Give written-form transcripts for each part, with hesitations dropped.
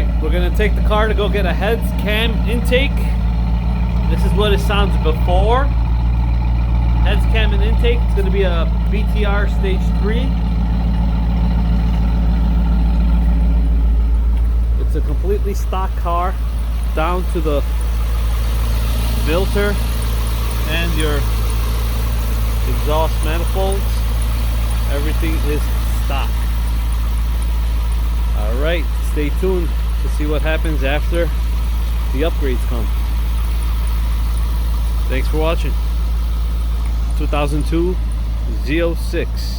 Alright, we're gonna take the car to go get a heads cam intake. This is what it sounds before. Heads cam and intake. It's gonna be a BTR Stage 3. It's a completely stock car, down to the filter and your exhaust manifolds. Everything is stock. Alright, stay tuned to see what happens after the upgrades come. Thanks for watching. 2002 Z06.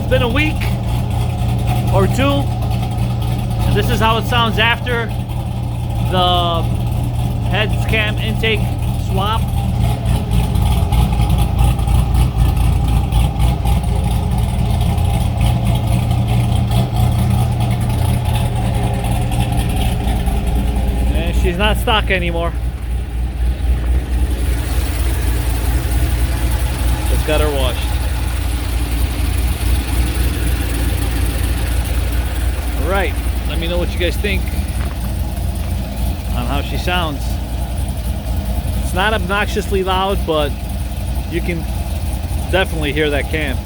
It's been a week or two, and this is how it sounds after the heads cam intake swap. And she's not stock anymore. Just got her washed. Right, let me know what you guys think on how she sounds. It's not obnoxiously loud, but you can definitely hear that cam.